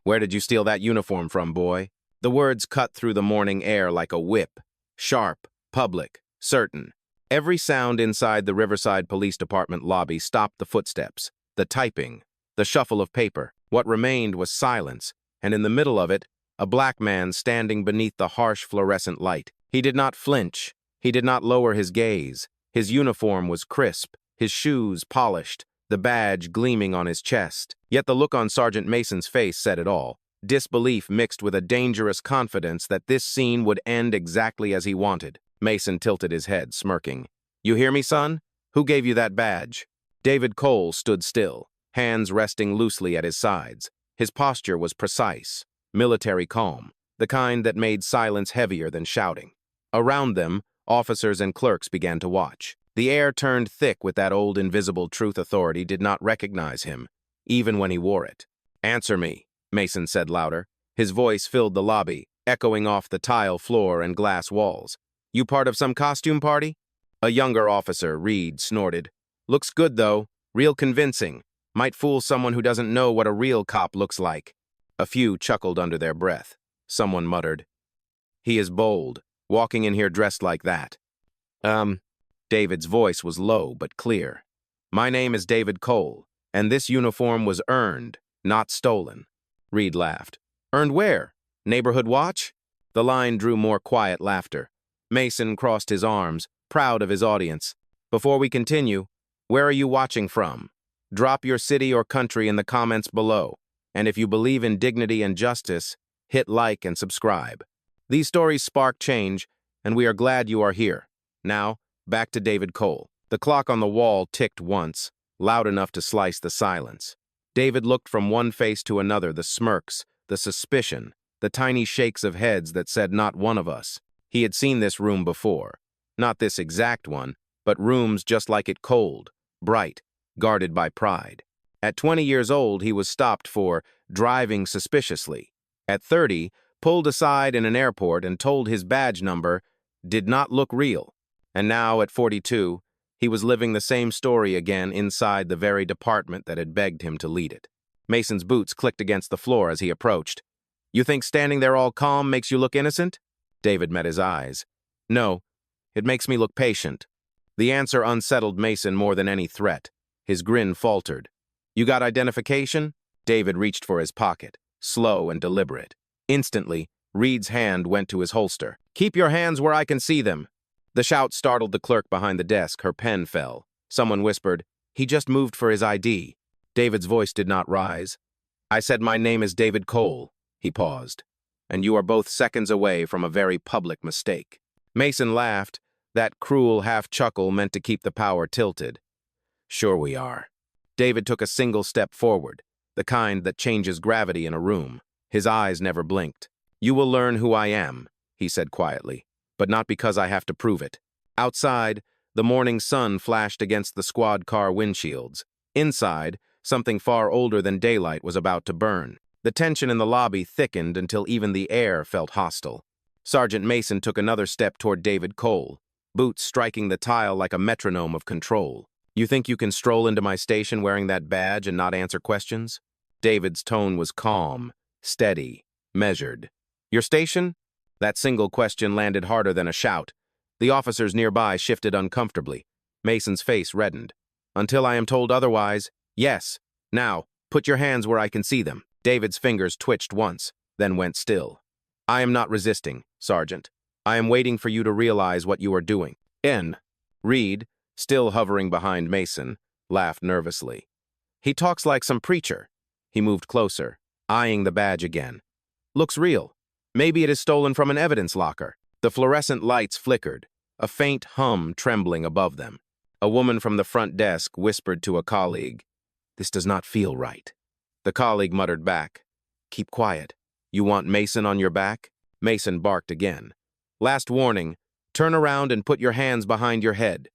Where did you steal that uniform from, boy? The words cut through the morning air like a whip. Sharp, public, certain. Every sound inside the Riverside Police Department lobby stopped the footsteps, the typing, the shuffle of paper. What remained was silence, and in the middle of it, a black man standing beneath the harsh fluorescent light. He did not flinch. He did not lower his gaze. His uniform was crisp, his shoes polished, the badge gleaming on his chest. Yet the look on Sergeant Mason's face said it all. Disbelief mixed with a dangerous confidence that this scene would end exactly as he wanted. Mason tilted his head, smirking. "You hear me, son? Who gave you that badge?" David Cole stood still, hands resting loosely at his sides. His posture was precise, military calm, the kind that made silence heavier than shouting. Around them, officers and clerks began to watch. The air turned thick with that old invisible truth. Authority did not recognize him, even when he wore it. "Answer me," Mason said louder. His voice filled the lobby, echoing off the tile floor and glass walls. "You part of some costume party?" A younger officer, Reed, snorted. "Looks good, though. Real convincing. Might fool someone who doesn't know what a real cop looks like." A few chuckled under their breath. Someone muttered, "He is bold, walking in here dressed like that." David's voice was low but clear. "My name is David Cole, and this uniform was earned, not stolen." Reed laughed. "Earned where? Neighborhood watch?" The line drew more quiet laughter. Mason crossed his arms, proud of his audience. "Before we continue, where are you watching from? Drop your city or country in the comments below. And if you believe in dignity and justice, hit like and subscribe. These stories spark change, and we are glad you are here. Now, back to David Cole. The clock on the wall ticked once, loud enough to slice the silence. David looked from one face to another, the smirks, the suspicion, the tiny shakes of heads that said not one of us. He had seen this room before. Not this exact one, but rooms just like it, cold, bright, guarded by pride. At 20 years old, he was stopped for driving suspiciously. At 30, pulled aside in an airport and told his badge number did not look real. And now, at 42, he was living the same story again inside the very department that had begged him to lead it. Mason's boots clicked against the floor as he approached. "You think standing there all calm makes you look innocent?" David met his eyes. "No, it makes me look patient." The answer unsettled Mason more than any threat. His grin faltered. "You got identification?" David reached for his pocket, slow and deliberate. Instantly, Reed's hand went to his holster. "Keep your hands where I can see them." The shout startled the clerk behind the desk. Her pen fell. Someone whispered, "He just moved for his ID." David's voice did not rise. "I said my name is David Cole." He paused. "And you are both seconds away from a very public mistake." Mason laughed, that cruel half-chuckle meant to keep the power tilted. "Sure we are." David took a single step forward, the kind that changes gravity in a room. His eyes never blinked. "You will learn who I am," he said quietly, "but not because I have to prove it." Outside, the morning sun flashed against the squad car windshields. Inside, something far older than daylight was about to burn. The tension in the lobby thickened until even the air felt hostile. Sergeant Mason took another step toward David Cole, boots striking the tile like a metronome of control. "You think you can stroll into my station wearing that badge and not answer questions?" David's tone was calm, steady, measured. "Your station?" That single question landed harder than a shout. The officers nearby shifted uncomfortably. Mason's face reddened. "Until I am told otherwise, yes. Now, put your hands where I can see them." David's fingers twitched once, then went still. "I am not resisting, Sergeant. I am waiting for you to realize what you are doing." Reed, still hovering behind Mason, laughed nervously. "He talks like some preacher." He moved closer, eyeing the badge again. "Looks real. Maybe it is stolen from an evidence locker." The fluorescent lights flickered, a faint hum trembling above them. A woman from the front desk whispered to a colleague, "This does not feel right." The colleague muttered back, "Keep quiet. You want Mason on your back?" Mason barked again. "Last warning, turn around and put your hands behind your head."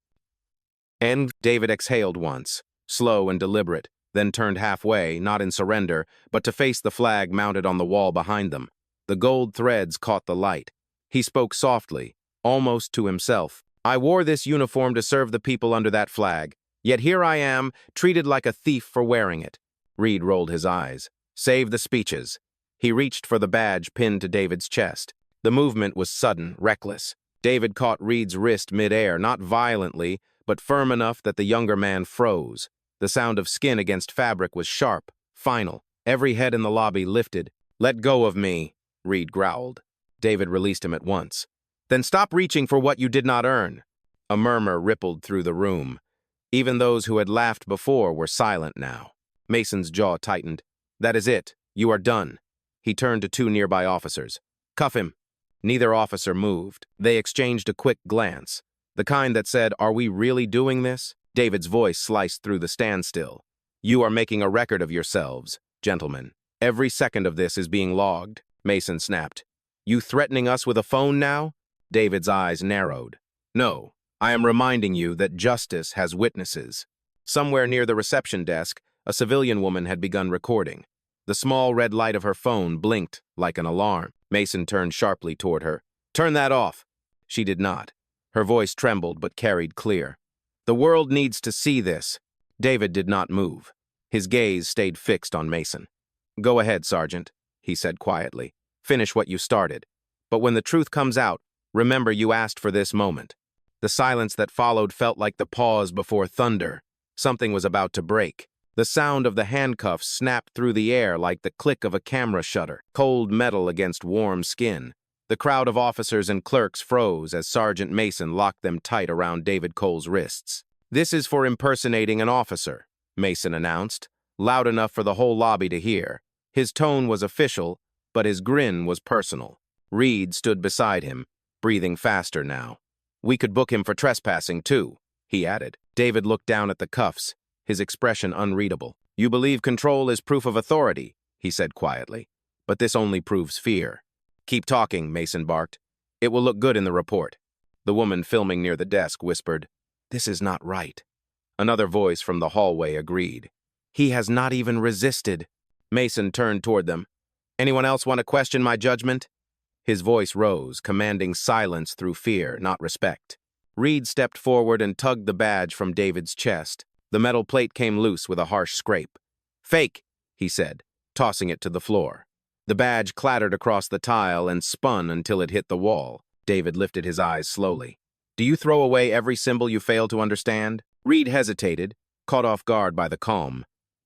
And David exhaled once, slow and deliberate, then turned halfway, not in surrender, but to face the flag mounted on the wall behind them. The gold threads caught the light. He spoke softly, almost to himself. "I wore this uniform to serve the people under that flag, yet here I am, treated like a thief for wearing it." Reed rolled his eyes. "Save the speeches. He reached for the badge pinned to David's chest. The movement was sudden, reckless. David caught Reed's wrist mid-air, not violently, but firm enough that the younger man froze. The sound of skin against fabric was sharp, final. Every head in the lobby lifted. "Let go of me," Reed growled. David released him at once. "Then stop reaching for what you did not earn." A murmur rippled through the room. Even those who had laughed before were silent now. Mason's jaw tightened. "That is it. You are done." He turned to two nearby officers. "Cuff him." Neither officer moved. They exchanged a quick glance. The kind that said, "Are we really doing this?" David's voice sliced through the standstill. "You are making a record of yourselves, gentlemen. Every second of this is being logged," Mason snapped. "You threatening us with a phone now?" David's eyes narrowed. "No, I am reminding you that justice has witnesses." Somewhere near the reception desk, a civilian woman had begun recording. The small red light of her phone blinked like an alarm. Mason turned sharply toward her. "Turn that off." She did not. Her voice trembled but carried clear. "The world needs to see this." David did not move. His gaze stayed fixed on Mason. "Go ahead, Sergeant," he said quietly. "Finish what you started. But when the truth comes out, remember you asked for this moment." The silence that followed felt like the pause before thunder. Something was about to break. The sound of the handcuffs snapped through the air like the click of a camera shutter, cold metal against warm skin. The crowd of officers and clerks froze as Sergeant Mason locked them tight around David Cole's wrists. "This is for impersonating an officer," Mason announced, loud enough for the whole lobby to hear. His tone was official, but his grin was personal. Reed stood beside him, breathing faster now. "We could book him for trespassing, too," he added. David looked down at the cuffs, his expression unreadable. "You believe control is proof of authority," he said quietly. "But this only proves fear." "Keep talking," Mason barked. "It will look good in the report." The woman filming near the desk whispered, "This is not right." Another voice from the hallway agreed. "He has not even resisted." Mason turned toward them. "Anyone else want to question my judgment?" His voice rose, commanding silence through fear, not respect. Reed stepped forward and tugged the badge from David's chest. The metal plate came loose with a harsh scrape. "Fake," he said, tossing it to the floor. The badge clattered across the tile and spun until it hit the wall. David lifted his eyes slowly. "Do you throw away every symbol you fail to understand?" Reed hesitated, caught off guard by the calm.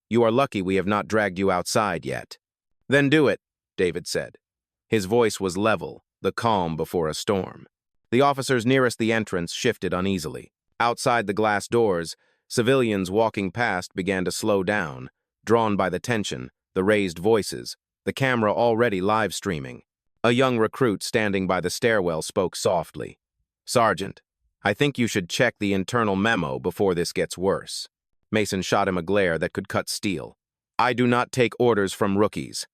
"You are lucky we have not dragged you outside yet." "Then do it," David said. His voice was level, the calm before a storm. The officers nearest the entrance shifted uneasily. Outside the glass doors, civilians walking past began to slow down, drawn by the tension, the raised voices, the camera already live streaming. A young recruit standing by the stairwell spoke softly. "Sergeant, I think you should check the internal memo before this gets worse." Mason shot him a glare that could cut steel. "I do not take orders from rookies."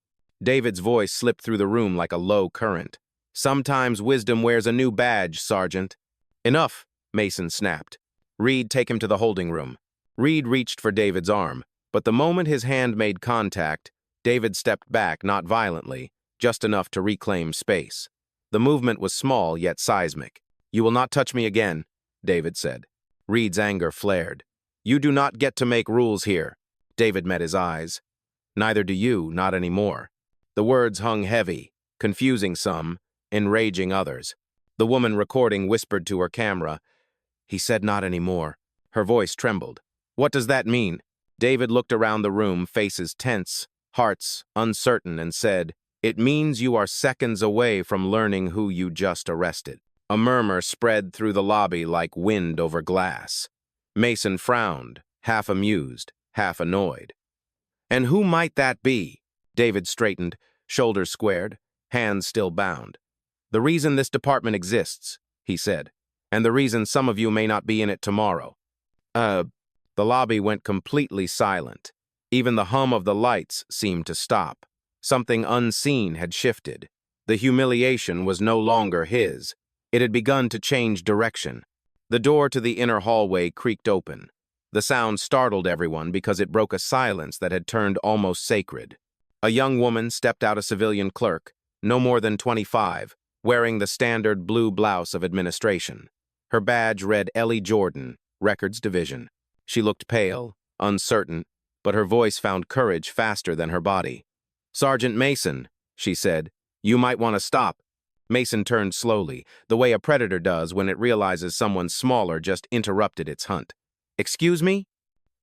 David's voice slipped through the room like a low current. "Sometimes wisdom wears a new badge, Sergeant." "Enough," Mason snapped. "Reed, take him to the holding room." Reed reached for David's arm, but the moment his hand made contact, David stepped back, not violently, just enough to reclaim space. The movement was small yet seismic. "You will not touch me again," David said. Reed's anger flared. "You do not get to make rules here." David met his eyes. "Neither do you, not anymore." The words hung heavy, confusing some, enraging others. The woman recording whispered to her camera, "He said not anymore." Her voice trembled. "What does that mean?" David looked around the room, faces tense, hearts uncertain, and said, "It means you are seconds away from learning who you just arrested." A murmur spread through the lobby like wind over glass. Mason frowned, half amused, half annoyed. "And who might that be?" David straightened, shoulders squared, hands still bound. "The reason this department exists," he said, "and the reason some of you may not be in it tomorrow." The lobby went completely silent. Even the hum of the lights seemed to stop. Something unseen had shifted. The humiliation was no longer his. It had begun to change direction. The door to the inner hallway creaked open. The sound startled everyone because it broke a silence that had turned almost sacred. A young woman stepped out, a civilian clerk, no more than 25, wearing the standard blue blouse of administration. Her badge read Ellie Jordan, Records Division. She looked pale, uncertain, but her voice found courage faster than her body. "Sergeant Mason," she said. You might want to stop. Mason turned slowly, the way a predator does when it realizes someone smaller just interrupted its hunt. Excuse me?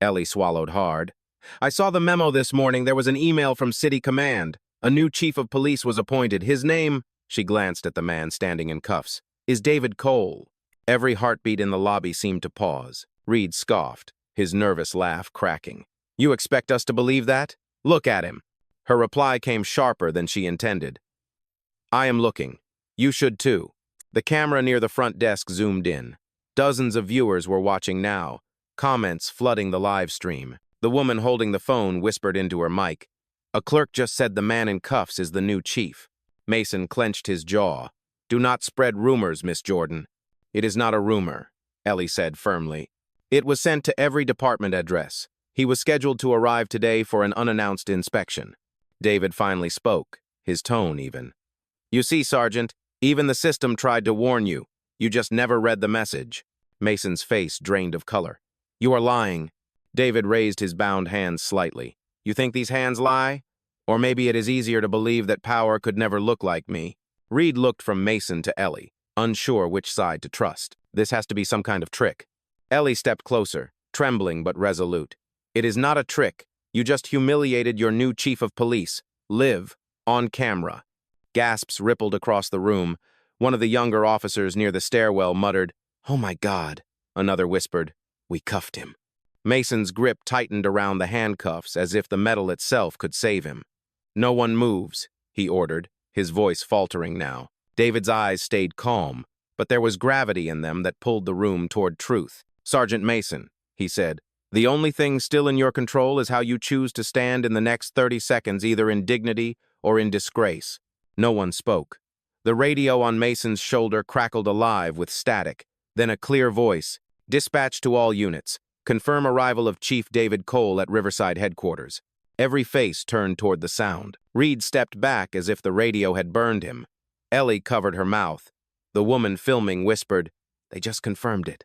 Ellie swallowed hard. I saw the memo this morning. There was an email from City Command. A new chief of police was appointed. His name, she glanced at the man standing in cuffs, is David Cole. Every heartbeat in the lobby seemed to pause. Reed scoffed, his nervous laugh cracking. You expect us to believe that? Look at him. Her reply came sharper than she intended. I am looking. You should too. The camera near the front desk zoomed in. Dozens of viewers were watching now, comments flooding the live stream. The woman holding the phone whispered into her mic. A clerk just said the man in cuffs is the new chief. Mason clenched his jaw. Do not spread rumors, Miss Jordan. It is not a rumor, Ellie said firmly. It was sent to every department address. He was scheduled to arrive today for an unannounced inspection. David finally spoke, his tone even. You see, Sergeant, even the system tried to warn you. You just never read the message. Mason's face drained of color. You are lying. David raised his bound hands slightly. You think these hands lie? Or maybe it is easier to believe that power could never look like me. Reed looked from Mason to Ellie, unsure which side to trust. This has to be some kind of trick. Ellie stepped closer, trembling but resolute. It is not a trick. You just humiliated your new chief of police. Live. On camera. Gasps rippled across the room. One of the younger officers near the stairwell muttered, Oh my God. Another whispered, We cuffed him. Mason's grip tightened around the handcuffs as if the metal itself could save him. No one moves, he ordered, his voice faltering now. David's eyes stayed calm, but there was gravity in them that pulled the room toward truth. Sergeant Mason, he said, the only thing still in your control is how you choose to stand in the next 30 seconds, either in dignity or in disgrace. No one spoke. The radio on Mason's shoulder crackled alive with static, then a clear voice. Dispatch to all units. Confirm arrival of Chief David Cole at Riverside headquarters. Every face turned toward the sound. Reed stepped back as if the radio had burned him. Ellie covered her mouth. The woman filming whispered, They just confirmed it.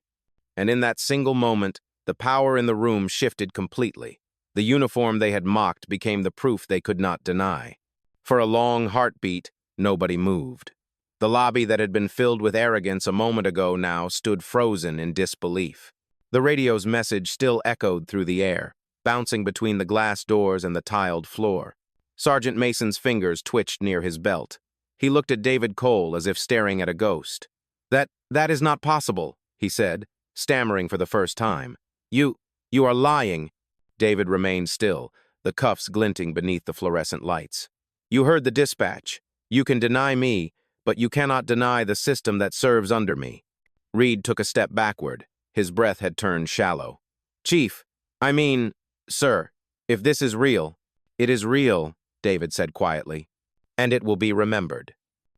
And in that single moment, the power in the room shifted completely. The uniform they had mocked became the proof they could not deny. For a long heartbeat, nobody moved. The lobby that had been filled with arrogance a moment ago now stood frozen in disbelief. The radio's message still echoed through the air, bouncing between the glass doors and the tiled floor. Sergeant Mason's fingers twitched near his belt. He looked at David Cole as if staring at a ghost. That is not possible, he said, stammering for the first time. You are lying. David remained still, the cuffs glinting beneath the fluorescent lights. You heard the dispatch. You can deny me, but you cannot deny the system that serves under me. Reed took a step backward. His breath had turned shallow. Chief, sir, if this is real. It is real, David said quietly, and it will be remembered.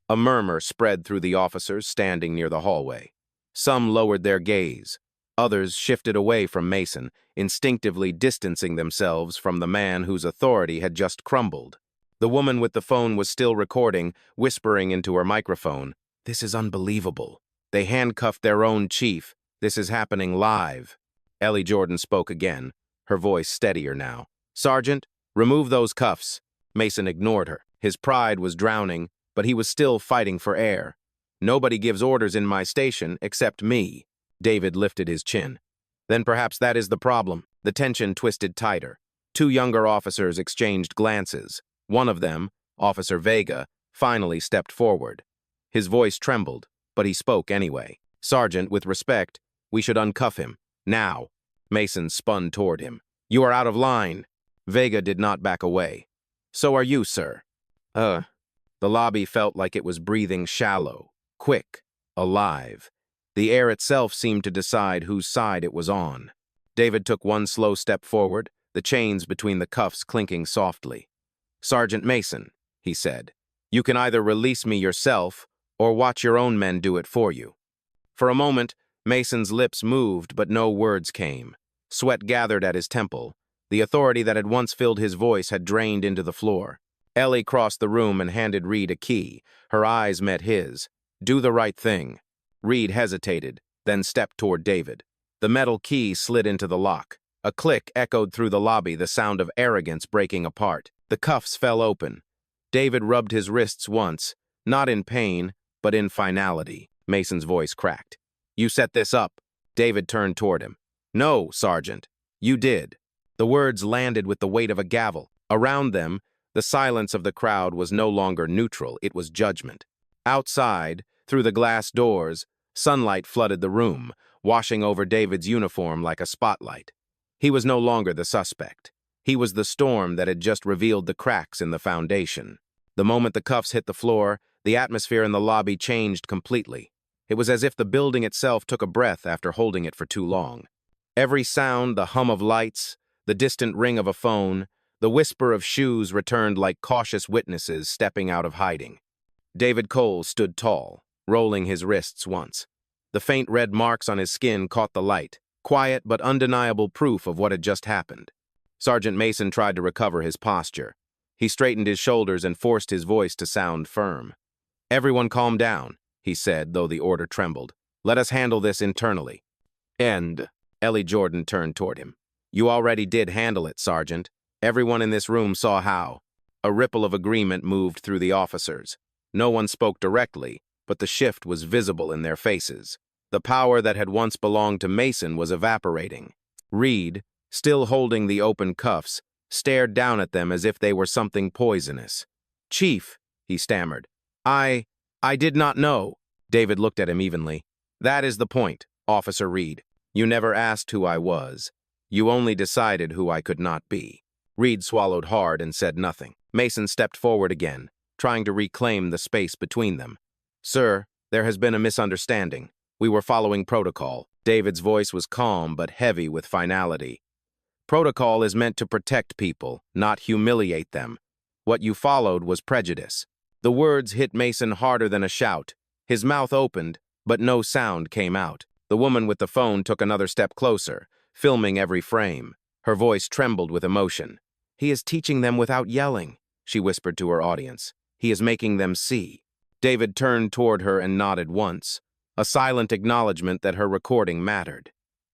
A murmur spread through the officers standing near the hallway. Some lowered their gaze. Others shifted away from Mason, instinctively distancing themselves from the man whose authority had just crumbled. The woman with the phone was still recording, whispering into her microphone, This is unbelievable. They handcuffed their own chief. This is happening live. Ellie Jordan spoke again, her voice steadier now. Sergeant, remove those cuffs. Mason ignored her. His pride was drowning, but he was still fighting for air. Nobody gives orders in my station except me. David lifted his chin. Then perhaps that is the problem. The tension twisted tighter. Two younger officers exchanged glances. One of them, Officer Vega, finally stepped forward. His voice trembled, but he spoke anyway. Sergeant, with respect, we should uncuff him. Now. Mason spun toward him. You are out of line. Vega did not back away. So are you, sir. The lobby felt like it was breathing shallow, quick, alive. The air itself seemed to decide whose side it was on. David took one slow step forward, the chains between the cuffs clinking softly. Sergeant Mason, he said, you can either release me yourself or watch your own men do it for you. For a moment, Mason's lips moved, but no words came. Sweat gathered at his temple. The authority that had once filled his voice had drained into the floor. Ellie crossed the room and handed Reed a key. Her eyes met his. Do the right thing. Reed hesitated, then stepped toward David. The metal key slid into the lock. A click echoed through the lobby, the sound of arrogance breaking apart. The cuffs fell open. David rubbed his wrists once, not in pain, but in finality. Mason's voice cracked. You set this up. David turned toward him. No, Sergeant. You did. The words landed with the weight of a gavel. Around them, the silence of the crowd was no longer neutral, it was judgment. Outside, through the glass doors, sunlight flooded the room, washing over David's uniform like a spotlight. He was no longer the suspect. He was the storm that had just revealed the cracks in the foundation. The moment the cuffs hit the floor, the atmosphere in the lobby changed completely. It was as if the building itself took a breath after holding it for too long. Every sound, the hum of lights, the distant ring of a phone, the whisper of shoes returned like cautious witnesses stepping out of hiding. David Cole stood tall, rolling his wrists once. The faint red marks on his skin caught the light, quiet but undeniable proof of what had just happened. Sergeant Mason tried to recover his posture. He straightened his shoulders and forced his voice to sound firm. Everyone calm down, he said, though the order trembled. Let us handle this internally. Ellie Jordan turned toward him. You already did handle it, Sergeant. Everyone in this room saw how. A ripple of agreement moved through the officers. No one spoke directly, but the shift was visible in their faces. The power that had once belonged to Mason was evaporating. Reed, still holding the open cuffs, stared down at them as if they were something poisonous. Chief, he stammered. I did not know. David looked at him evenly. That is the point, Officer Reed. You never asked who I was. You only decided who I could not be. Reed swallowed hard and said nothing. Mason stepped forward again, trying to reclaim the space between them. Sir, there has been a misunderstanding. We were following protocol. David's voice was calm but heavy with finality. Protocol is meant to protect people, not humiliate them. What you followed was prejudice. The words hit Mason harder than a shout. His mouth opened, but no sound came out. The woman with the phone took another step closer, filming every frame. Her voice trembled with emotion. He is teaching them without yelling, she whispered to her audience. He is making them see. David turned toward her and nodded once, a silent acknowledgement that her recording mattered.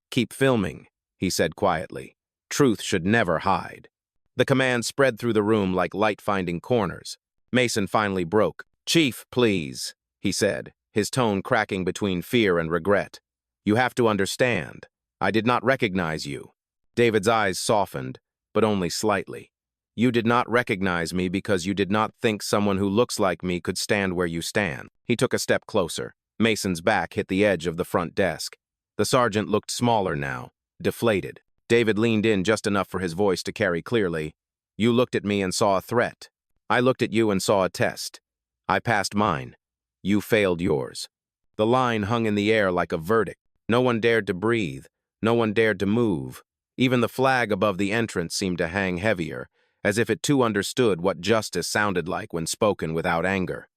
Keep filming, he said quietly. Truth should never hide. The command spread through the room like light finding corners. Mason finally broke. Chief, please, he said, his tone cracking between fear and regret. You have to understand. I did not recognize you. David's eyes softened, but only slightly. You did not recognize me because you did not think someone who looks like me could stand where you stand. He took a step closer. Mason's back hit the edge of the front desk. The sergeant looked smaller now, deflated. David leaned in just enough for his voice to carry clearly. You looked at me and saw a threat. I looked at you and saw a test. I passed mine. You failed yours. The line hung in the air like a verdict. No one dared to breathe. No one dared to move. Even the flag above the entrance seemed to hang heavier, as if it too understood what justice sounded like when spoken without anger.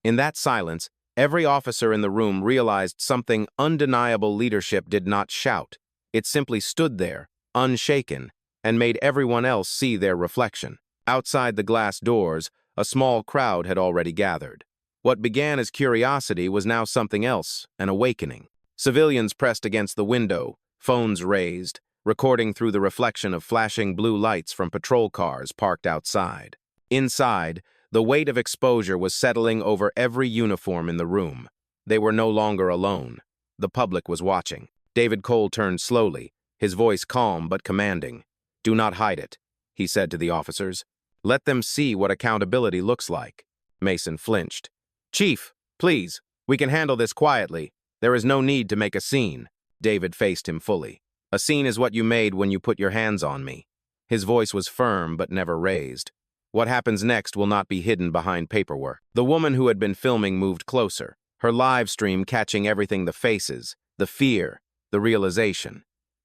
In that silence, every officer in the room realized something undeniable leadership did not shout. It simply stood there, unshaken, and made everyone else see their reflection. Outside the glass doors, a small crowd had already gathered. What began as curiosity was now something else, an awakening. Civilians pressed against the window, phones raised, recording through the reflection of flashing blue lights from patrol cars parked outside. Inside, the weight of exposure was settling over every uniform in the room. They were no longer alone. The public was watching. David Cole turned slowly, his voice calm but commanding. Do not hide it, he said to the officers. Let them see what accountability looks like. Mason flinched. Chief, please, we can handle this quietly. There is no need to make a scene. David faced him fully. A scene is what you made when you put your hands on me. His voice was firm but never raised. What happens next will not be hidden behind paperwork. The woman who had been filming moved closer, her live stream catching everything: the faces, the fear, the realization.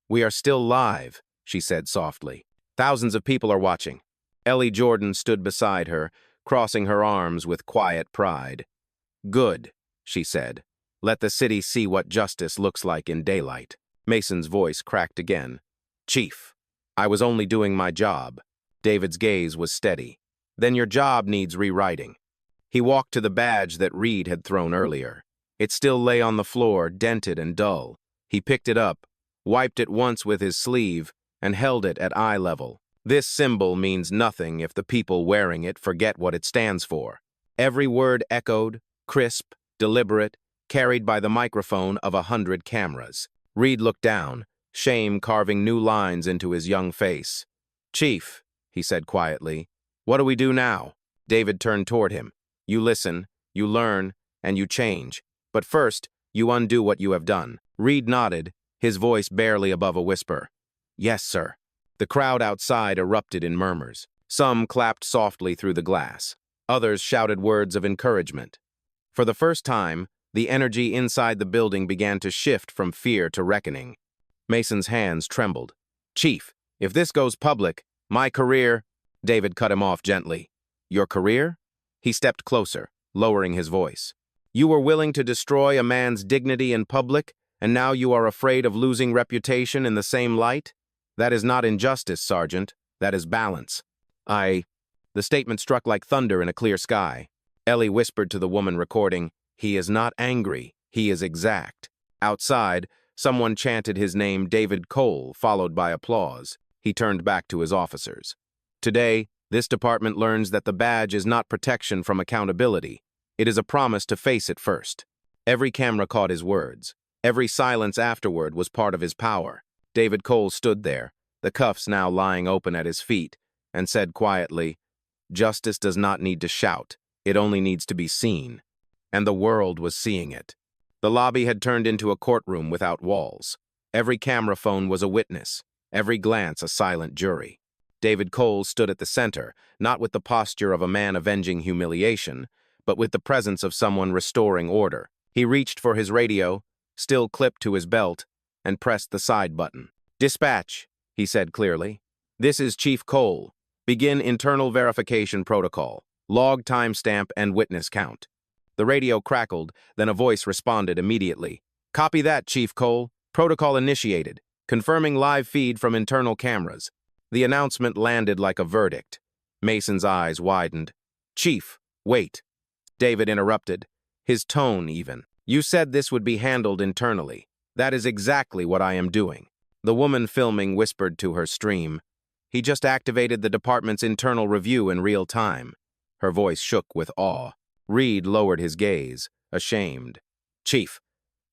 We are still live, she said softly. Thousands of people are watching. Ellie Jordan stood beside her, crossing her arms with quiet pride. Good, she said. Let the city see what justice looks like in daylight. Mason's voice cracked again. Chief, I was only doing my job. David's gaze was steady. Then your job needs rewriting. He walked to the badge that Reed had thrown earlier. It still lay on the floor, dented and dull. He picked it up, wiped it once with his sleeve, and held it at eye level. This symbol means nothing if the people wearing it forget what it stands for. Every word echoed, crisp, deliberate, carried by the microphone of 100 cameras. Reed looked down, shame carving new lines into his young face. "Chief," he said quietly, "what do we do now?" David turned toward him. "You listen, you learn, and you change. But first, you undo what you have done." Reed nodded, his voice barely above a whisper. "Yes, sir." The crowd outside erupted in murmurs. Some clapped softly through the glass. Others shouted words of encouragement. For the first time, the energy inside the building began to shift from fear to reckoning. Mason's hands trembled. "Chief, if this goes public, my career—" David cut him off gently. "Your career?" He stepped closer, lowering his voice. "You were willing to destroy a man's dignity in public, and now you are afraid of losing reputation in the same light? That is not injustice, Sergeant. That is balance." The statement struck like thunder in a clear sky. Ellie whispered to the woman recording, "He is not angry. He is exact." Outside, someone chanted his name, David Cole, followed by applause. He turned back to his officers. "Today, this department learns that the badge is not protection from accountability. It is a promise to face it first." Every camera caught his words. Every silence afterward was part of his power. David Cole stood there, the cuffs now lying open at his feet, and said quietly, "Justice does not need to shout. It only needs to be seen." And the world was seeing it. The lobby had turned into a courtroom without walls. Every camera phone was a witness, every glance a silent jury. David Cole stood at the center, not with the posture of a man avenging humiliation, but with the presence of someone restoring order. He reached for his radio, still clipped to his belt, and pressed the side button. "Dispatch," he said clearly. "This is Chief Cole. Begin internal verification protocol. Log timestamp and witness count." The radio crackled, then a voice responded immediately. "Copy that, Chief Cole. Protocol initiated. Confirming live feed from internal cameras." The announcement landed like a verdict. Mason's eyes widened. "Chief, wait." David interrupted, his tone even. "You said this would be handled internally. That is exactly what I am doing." The woman filming whispered to her stream, "He just activated the department's internal review in real time." Her voice shook with awe. Reed lowered his gaze, ashamed. "Chief,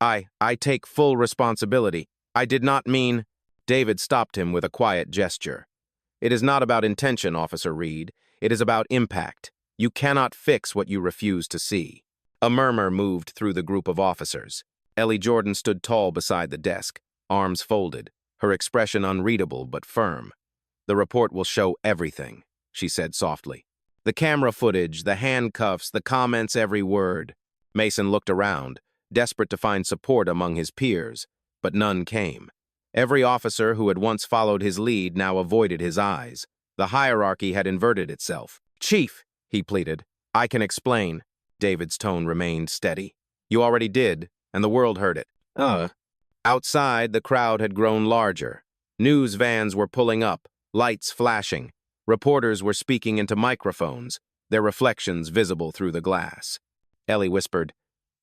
I take full responsibility. I did not mean—" David stopped him with a quiet gesture. "It is not about intention, Officer Reed. It is about impact. You cannot fix what you refuse to see." A murmur moved through the group of officers. Ellie Jordan stood tall beside the desk, arms folded, her expression unreadable but firm. "The report will show everything," she said softly. "The camera footage, the handcuffs, the comments, every word." Mason looked around, desperate to find support among his peers, but none came. Every officer who had once followed his lead now avoided his eyes. The hierarchy had inverted itself. "Chief," he pleaded, "I can explain." David's tone remained steady. "You already did, and the world heard it." Outside, the crowd had grown larger. News vans were pulling up, lights flashing. Reporters were speaking into microphones, their reflections visible through the glass. Ellie whispered,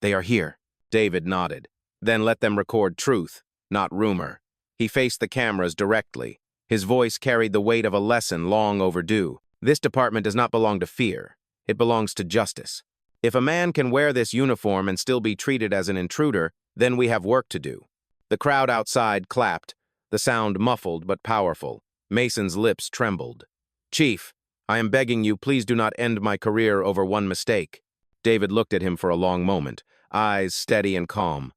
"They are here." David nodded. "Then let them record truth, not rumor." He faced the cameras directly. His voice carried the weight of a lesson long overdue. This department does not belong to fear. It belongs to justice. If a man can wear this uniform and still be treated as an intruder, then we have work to do. The crowd outside clapped, the sound muffled but powerful. Mason's lips trembled. "Chief, I am begging you, please do not end my career over one mistake." David looked at him for a long moment, eyes steady and calm.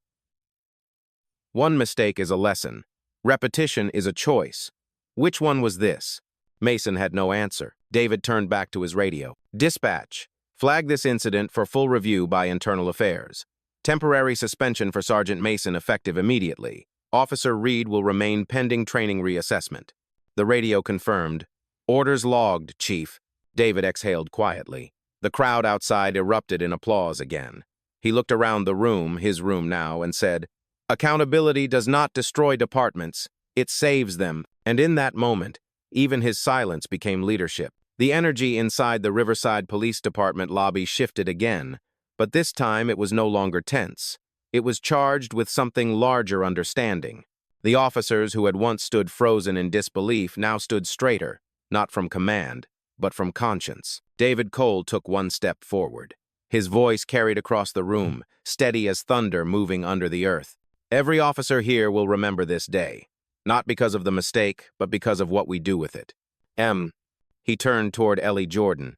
"One mistake is a lesson. Repetition is a choice. Which one was this?" Mason had no answer. David turned back to his radio. "Dispatch. Flag this incident for full review by Internal Affairs. Temporary suspension for Sergeant Mason effective immediately. Officer Reed will remain pending training reassessment." The radio confirmed. "Orders logged, Chief." David exhaled quietly. The crowd outside erupted in applause again. He looked around the room, his room now, and said, "Accountability does not destroy departments. It saves them." And in that moment, even his silence became leadership. The energy inside the Riverside Police Department lobby shifted again, but this time it was no longer tense. It was charged with something larger understanding. The officers who had once stood frozen in disbelief now stood straighter, not from command, but from conscience. David Cole took one step forward. His voice carried across the room, steady as thunder moving under the earth. Every officer here will remember this day, not because of the mistake, but because of what we do with it. He turned toward Ellie Jordan.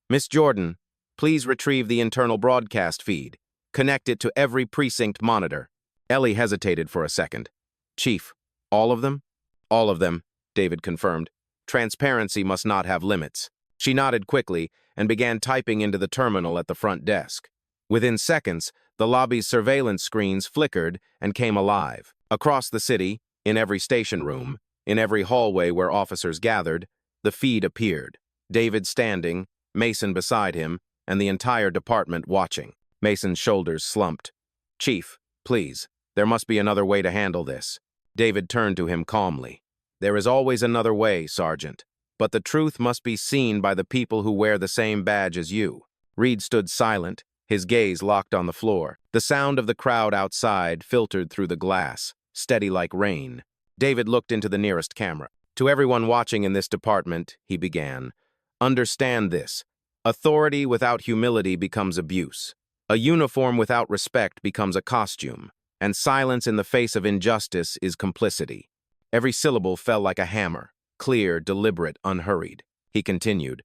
Miss Jordan, please retrieve the internal broadcast feed. Connect it to every precinct monitor. Ellie hesitated for a second. Chief, all of them? All of them, David confirmed. Transparency must not have limits. She nodded quickly and began typing into the terminal at the front desk. Within seconds, the lobby's surveillance screens flickered and came alive. Across the city, in every station room, in every hallway where officers gathered, the feed appeared. David standing, Mason beside him, and the entire department watching. Mason's shoulders slumped. Chief, please, there must be another way to handle this. David turned to him calmly. There is always another way, Sergeant. But the truth must be seen by the people who wear the same badge as you. Reed stood silent, his gaze locked on the floor. The sound of the crowd outside filtered through the glass, steady like rain. David looked into the nearest camera. To everyone watching in this department, he began, understand this. Authority without humility becomes abuse. A uniform without respect becomes a costume. And silence in the face of injustice is complicity. Every syllable fell like a hammer. Clear, deliberate, unhurried. He continued,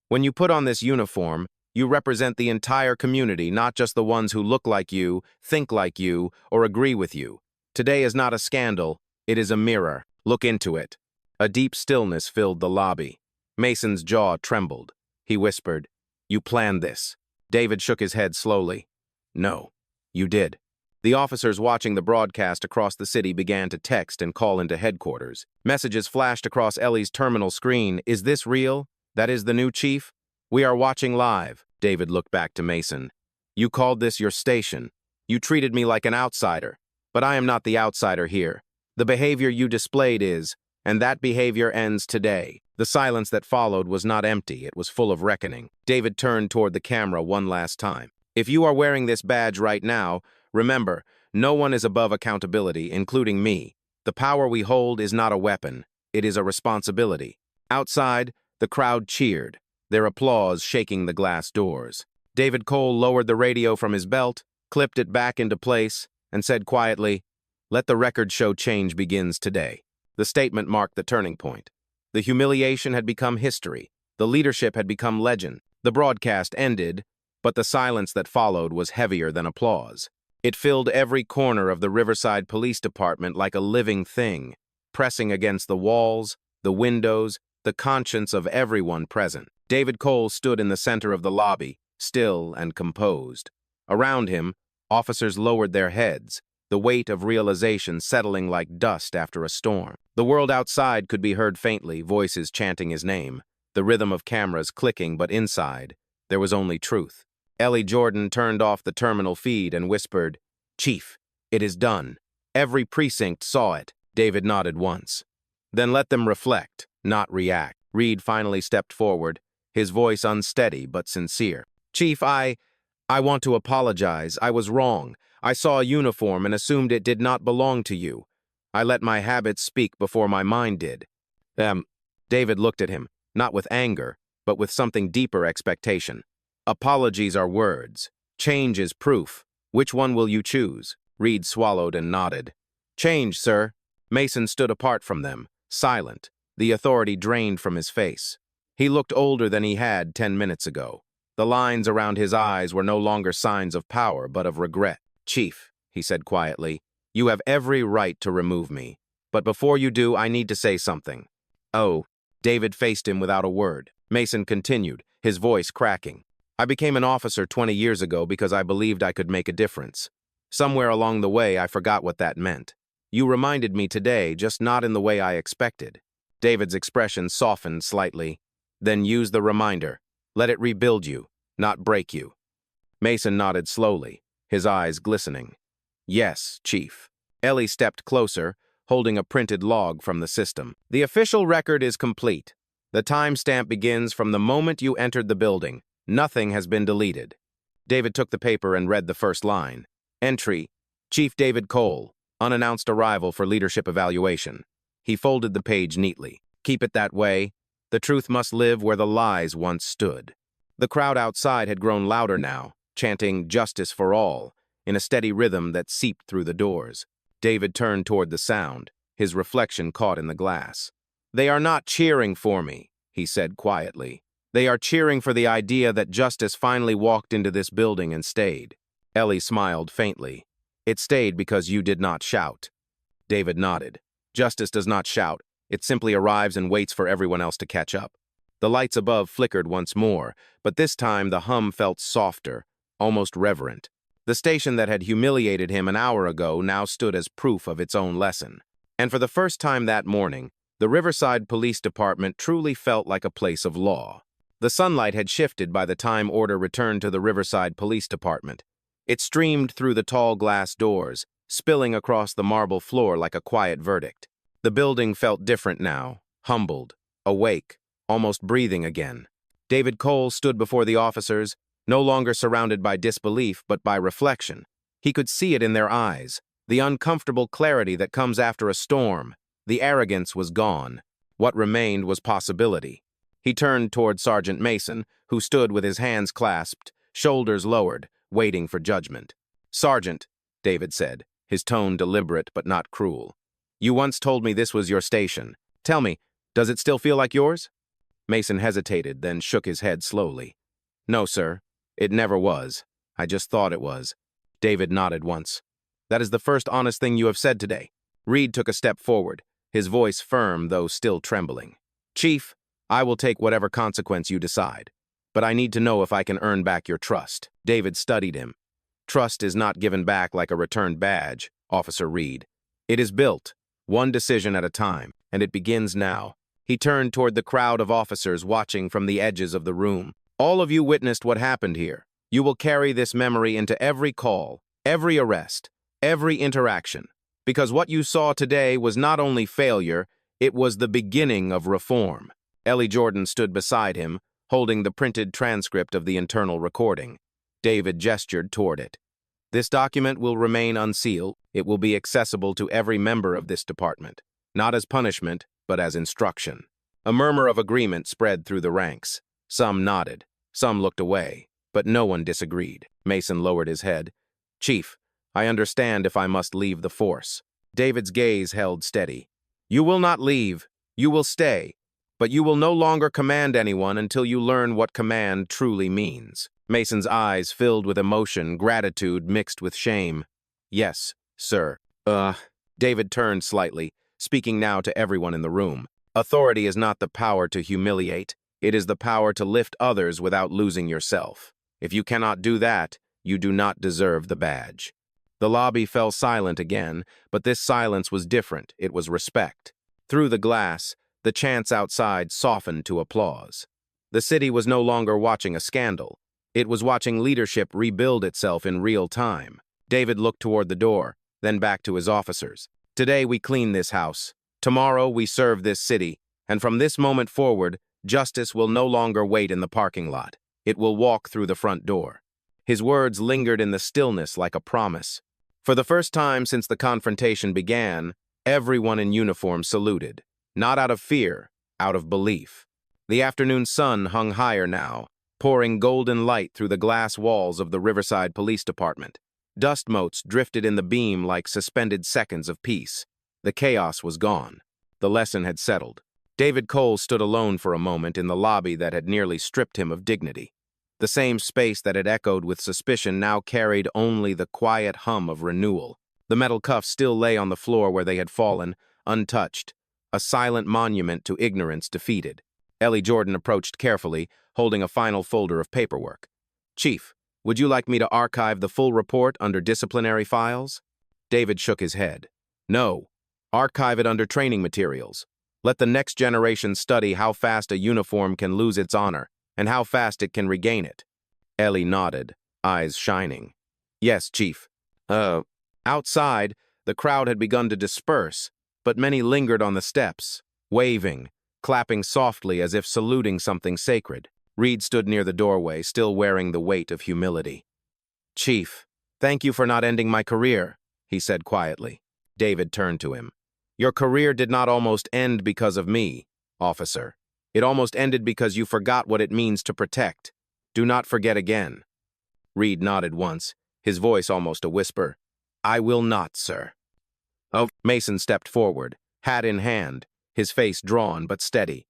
when you put on this uniform, you represent the entire community, not just the ones who look like you, think like you, or agree with you. Today is not a scandal, it is a mirror. Look into it. A deep stillness filled the lobby. Mason's jaw trembled. He whispered, you planned this. David shook his head slowly. No, you did. The officers watching the broadcast across the city began to text and call into headquarters. Messages flashed across Ellie's terminal screen. Is this real? That is the new chief? We are watching live. David looked back to Mason. You called this your station. You treated me like an outsider. But I am not the outsider here. The behavior you displayed is, and that behavior ends today. The silence that followed was not empty. It was full of reckoning. David turned toward the camera one last time. If you are wearing this badge right now, remember, no one is above accountability, including me. The power we hold is not a weapon. It is a responsibility. Outside, the crowd cheered, their applause shaking the glass doors. David Cole lowered the radio from his belt, clipped it back into place, and said quietly, let the record show change begins today. The statement marked the turning point. The humiliation had become history. The leadership had become legend. The broadcast ended, but the silence that followed was heavier than applause. It filled every corner of the Riverside Police Department like a living thing, pressing against the walls, the windows, the conscience of everyone present. David Cole stood in the center of the lobby, still and composed. Around him, officers lowered their heads, the weight of realization settling like dust after a storm. The world outside could be heard faintly, voices chanting his name, the rhythm of cameras clicking, but inside, there was only truth. Ellie Jordan turned off the terminal feed and whispered, Chief, it is done. Every precinct saw it. David nodded once. Then let them reflect, not react. Reed finally stepped forward, his voice unsteady but sincere. Chief, I want to apologize. I was wrong. I saw a uniform and assumed it did not belong to you. I let my habits speak before my mind did. David looked at him, not with anger, but with something deeper expectation. Apologies are words. Change is proof. Which one will you choose? Reed swallowed and nodded. Change, sir. Mason stood apart from them, silent, the authority drained from his face. He looked older than he had 10 minutes ago. The lines around his eyes were no longer signs of power, but of regret. Chief, he said quietly, you have every right to remove me. But before you do, I need to say something. Oh, David faced him without a word. Mason continued, his voice cracking. I became an officer 20 years ago because I believed I could make a difference. Somewhere along the way, I forgot what that meant. You reminded me today, just not in the way I expected. David's expression softened slightly. Then use the reminder. Let it rebuild you, not break you. Mason nodded slowly, his eyes glistening. Yes, Chief. Ellie stepped closer, holding a printed log from the system. The official record is complete. The timestamp begins from the moment you entered the building. Nothing has been deleted. David took the paper and read the first line. Entry, Chief David Cole, unannounced arrival for leadership evaluation. He folded the page neatly. Keep it that way. The truth must live where the lies once stood. The crowd outside had grown louder now, chanting "Justice for all," in a steady rhythm that seeped through the doors. David turned toward the sound, his reflection caught in the glass. "They are not cheering for me," he said quietly. "They are cheering for the idea that justice finally walked into this building and stayed." Ellie smiled faintly. "It stayed because you did not shout." David nodded. "Justice does not shout. It simply arrives and waits for everyone else to catch up." The lights above flickered once more, but this time the hum felt softer, almost reverent. The station that had humiliated him an hour ago now stood as proof of its own lesson. And for the first time that morning, the Riverside Police Department truly felt like a place of law. The sunlight had shifted by the time order returned to the Riverside Police Department. It streamed through the tall glass doors, spilling across the marble floor like a quiet verdict. The building felt different now, humbled, awake, almost breathing again. David Cole stood before the officers, no longer surrounded by disbelief but by reflection. He could see it in their eyes, the uncomfortable clarity that comes after a storm. The arrogance was gone. What remained was possibility. He turned toward Sergeant Mason, who stood with his hands clasped, shoulders lowered, waiting for judgment. "Sergeant," David said, his tone deliberate but not cruel. "You once told me this was your station. Tell me, does it still feel like yours?" Mason hesitated, then shook his head slowly. "No, sir. It never was. I just thought it was." David nodded once. "That is the first honest thing you have said today." Reed took a step forward, his voice firm though still trembling. "Chief, I will take whatever consequence you decide, but I need to know if I can earn back your trust." David studied him. "Trust is not given back like a returned badge, Officer Reed. It is built, one decision at a time, and it begins now." He turned toward the crowd of officers watching from the edges of the room. "All of you witnessed what happened here. You will carry this memory into every call, every arrest, every interaction, because what you saw today was not only failure, it was the beginning of reform." Ellie Jordan stood beside him, holding the printed transcript of the internal recording. David gestured toward it. "This document will remain unsealed. It will be accessible to every member of this department, not as punishment, but as instruction." A murmur of agreement spread through the ranks. Some nodded, some looked away, but no one disagreed. Mason lowered his head. "Chief, I understand if I must leave the force." David's gaze held steady. "You will not leave. You will stay. But you will no longer command anyone until you learn what command truly means." Mason's eyes filled with emotion, gratitude mixed with shame. "Yes, sir." David turned slightly, speaking now to everyone in the room. "Authority is not the power to humiliate. It is the power to lift others without losing yourself. If you cannot do that, you do not deserve the badge." The lobby fell silent again, but this silence was different. It was respect. Through the glass, the chants outside softened to applause. The city was no longer watching a scandal. It was watching leadership rebuild itself in real time. David looked toward the door, then back to his officers. "Today we clean this house. Tomorrow we serve this city. And from this moment forward, justice will no longer wait in the parking lot. It will walk through the front door." His words lingered in the stillness like a promise. For the first time since the confrontation began, everyone in uniform saluted. Not out of fear, out of belief. The afternoon sun hung higher now, pouring golden light through the glass walls of the Riverside Police Department. Dust motes drifted in the beam like suspended seconds of peace. The chaos was gone. The lesson had settled. David Cole stood alone for a moment in the lobby that had nearly stripped him of dignity. The same space that had echoed with suspicion now carried only the quiet hum of renewal. The metal cuffs still lay on the floor where they had fallen, untouched, a silent monument to ignorance defeated. Ellie Jordan approached carefully, holding a final folder of paperwork. "Chief, would you like me to archive the full report under disciplinary files?" David shook his head. "No. Archive it under training materials. Let the next generation study how fast a uniform can lose its honor and how fast it can regain it." Ellie nodded, eyes shining. "Yes, Chief." Outside, the crowd had begun to disperse, but many lingered on the steps, waving, clapping softly as if saluting something sacred. Reed stood near the doorway, still wearing the weight of humility. "Chief, thank you for not ending my career," he said quietly. David turned to him. "Your career did not almost end because of me, officer. It almost ended because you forgot what it means to protect. Do not forget again. Reed nodded once, his voice almost a whisper. I will not, sir. Oh, Mason stepped forward, hat in hand, his face drawn but steady.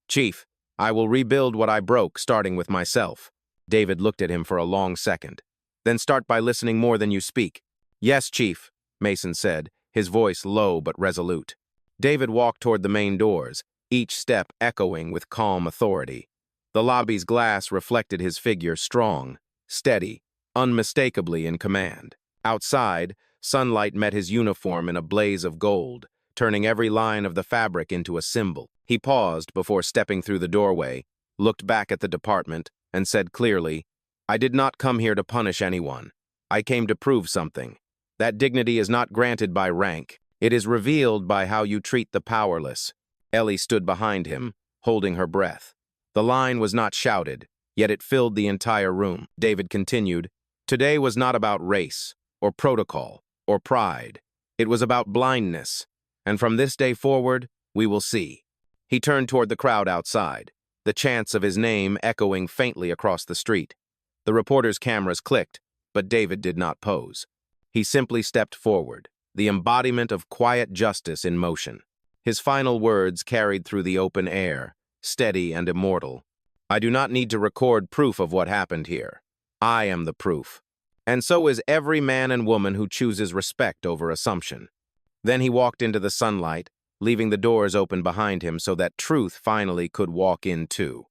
Chief, I will rebuild what I broke, starting with myself. David looked at him for a long second. Then start by listening more than you speak. Yes, Chief, Mason said, his voice low but resolute. David walked toward the main doors, each step echoing with calm authority. The lobby's glass reflected his figure strong, steady, unmistakably in command. Outside, sunlight met his uniform in a blaze of gold, turning every line of the fabric into a symbol. He paused before stepping through the doorway, looked back at the department, and said clearly, I did not come here to punish anyone. I came to prove something. That dignity is not granted by rank. It is revealed by how you treat the powerless. Ellie stood behind him, holding her breath. The line was not shouted, yet it filled the entire room. David continued, Today was not about race, or protocol, or pride. It was about blindness, and from this day forward, we will see. He turned toward the crowd outside, the chants of his name echoing faintly across the street. The reporters' cameras clicked, but David did not pose. He simply stepped forward, the embodiment of quiet justice in motion. His final words carried through the open air, steady and immortal. I do not need to record proof of what happened here. I am the proof. And so is every man and woman who chooses respect over assumption. Then he walked into the sunlight, leaving the doors open behind him so that truth finally could walk in too.